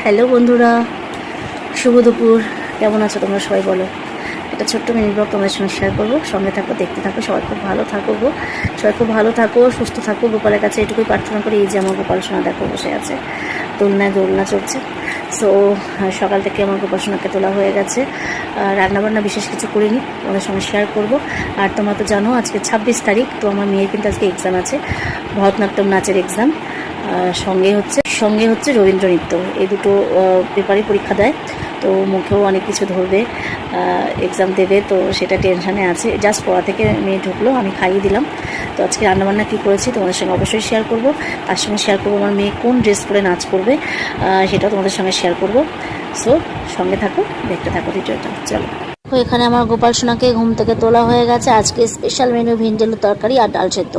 Hello বন্ধুরা, শুভ দুপুর। কেমন আছো তোমরা সবাই? বলো। একটা ছোট্ট মিনি ব্লগ তোমাদের সঙ্গে শেয়ার করবো, সঙ্গে থাকো, দেখতে থাকো। সবাই খুব ভালো থাকো গো, সবাই খুব ভালো থাকো, সুস্থ থাকো। গোপালের কাছে এটুকুই প্রার্থনা করি। এই যে আমার গোপাল সোনা দেখো বসে আছে, দোলনা চলছে। সো সকাল থেকে আমার গোপাল সোনাকে তোলা হয়ে গেছে। রান্নাবান্না বিশেষ কিছু করিনি, তোমাদের সঙ্গে শেয়ার করব। আর তোমরা তো জানো আজকে 26 তারিখ, তো আমার মেয়ের কিন্তু আজকে এক্সাম আছে, ভরতনাট্যম নাচের এক্সাম। সঙ্গে হচ্ছে রবীন্দ্র নৃত্য। এই দুটো পেপারই পরীক্ষা দেয়, তো মুখেও অনেক কিছু ধরবে, এক্সাম দেবে, তো সেটা টেনশানে আছে। জাস্ট পড়া থেকে মেয়ে ঢুকলো, আমি খাইয়ে দিলাম। তো আজকে রান্নাবান্না কী করেছি তোমাদের সঙ্গে অবশ্যই শেয়ার করব। তার সঙ্গে শেয়ার করবো আমার মেয়ে কোন ড্রেস পরে নাচ করবে, সেটাও তোমাদের সঙ্গে শেয়ার করব। সো সঙ্গে থাকো, দেখতে থাকো ভিডিওটা। চলো। এখানে আমার গোপাল সোনাকে ঘুম থেকে তোলা হয়ে গেছে। আজকে স্পেশাল মেনু ভিন্ডেলুর তরকারি আর ডাল সেদ্ধ।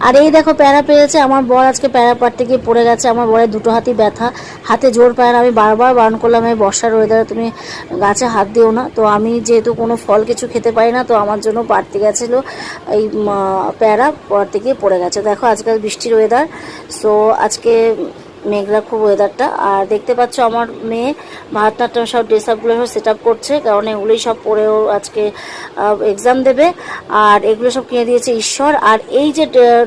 আর এই দেখো প্যারা পেয়েছে আমার বর, আজকে প্যারা পাড়তে গিয়ে পড়ে গেছে। আমার বরের দুটো হাতই ব্যথা, হাতে জোর পায় না। আমি বারবার বারণ করলাম, এই বর্ষার ওয়েদারে তুমি গাছে হাত দিও না। তো আমি যেহেতু কোনো ফল কিছু খেতে পারি না, তো আমার জন্য পাড়তে গেছিলো এই প্যারা, পাড়তে গিয়ে পড়ে গেছে। দেখো আজকাল বৃষ্টির ওয়েদার, সো আজকে মেঘলা খুব ওয়েদারটা। আর দেখতে পাচ্ছ আমার মেয়ে ভারতনাট্যম সব ড্রেস আপগুলো সব সেট আপ করছে, কারণ এগুলোই সব পরেও আজকে এক্সাম দেবে। আর এগুলো সব কিনে দিয়েছে ঈশ্বর। আর এই যে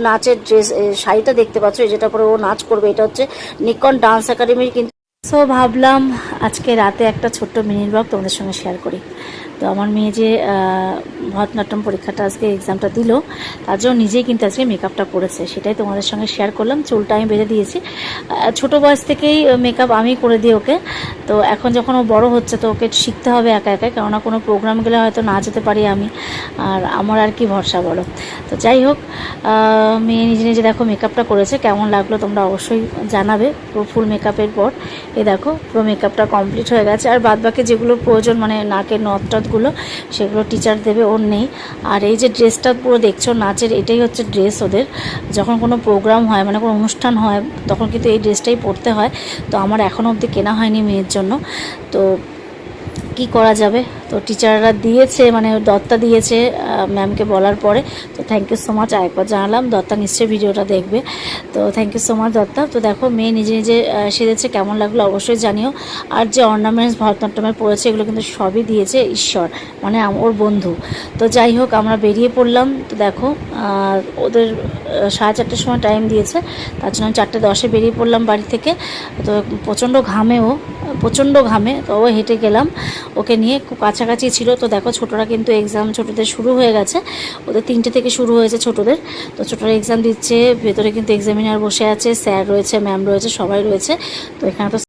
নাচের ড্রেস শাড়িটা দেখতে পাচ্ছ, এই যেটা পরে ও নাচ করবে, এটা হচ্ছে নিকন ডান্স একাডেমির। কিন্তু সো ভাবলাম আজকে রাতে একটা ছোট্ট মিনি ব্লগ তোমাদের সঙ্গে শেয়ার করি। তো আমার মেয়ে যে ভরতনাট্যম পরীক্ষাটা আজকে এক্সামটা দিল, তার জন্য নিজেই কিন্তু আজকে মেকআপটা করেছে, সেটাই তোমাদের সঙ্গে শেয়ার করলাম। চুলটা আমি বেঁধে দিয়েছি, ছোটো বয়স থেকেই মেকআপ আমি করে দিই ওকে। তো এখন যখন ও বড় হচ্ছে, তো ওকে শিখতে হবে একা একা, কেননা কোনো প্রোগ্রাম গেলে হয়তো না যেতে পারি আমি, আর আমার আর কি ভরসা বলো। তো যাই হোক, মেয়ে নিজে নিজে দেখো মেকআপটা করেছে। কেমন লাগলো তোমরা অবশ্যই জানাবে। পুরো ফুল মেকআপের পর এই দেখো পুরো মেকআপটা কমপ্লিট হয়ে গেছে। আর বাদবাকি যেগুলো প্রয়োজন, মানে নাকের নথটথগুলো, সেগুলো টিচার দেবে, ওর নেই। আর এই যে ড্রেসটা পুরো দেখছো নাচের, এটাই হচ্ছে ড্রেস ওদের। যখন কোনো প্রোগ্রাম হয়, মানে কোনো অনুষ্ঠান হয়, তখন কিন্তু এই ড্রেসটাই পরতে হয়। তো আমার এখনও অবধি কেনা হয়নি মেয়ের জন্য, তো কি করা যাবে। তো টিচাররা দিয়েছে, মানে দত্তা দিয়েছে ম্যামকে বলার পরে। তো থ্যাংক ইউ সো মাচ, আরেকবার জানালাম। দত্তা নিশ্চয়ই ভিডিওটা দেখবে, তো thank you so much Dutta. তো দেখো মেয়ে নিজে নিজে সেজেছে, কেমন লাগলো অবশ্যই জানিও। আর যে অর্নামেন্টস ভরতনাট্যমের পড়েছে, এগুলো কিন্তু সবই দিয়েছে ঈশ্বর, মানে ওর বন্ধু। তো যাই হোক আমরা বেরিয়ে পড়লাম। তো দেখো ওদের 4:30টার সময় টাইম দিয়েছে, তার জন্য 4:10-এ বেরিয়ে পড়লাম বাড়ি থেকে। তো প্রচণ্ড ঘামে, তো হেঁটে গেলাম ওকে নিয়ে, খুব কাছাকাছি ছিল। তো দেখো ছোটরা কিন্তু এক্সাম, ছোটদের শুরু হয়ে গেছে, ওদের 3টে থেকে শুরু হয়েছে ছোটদের। তো ছোটরা এক্সাম দিচ্ছে, ভেতরে কিন্তু এক্সামিনার বসে আছে, স্যার রয়েছে, ম্যাম রয়েছে, সবাই রয়েছে। তো এখানে তো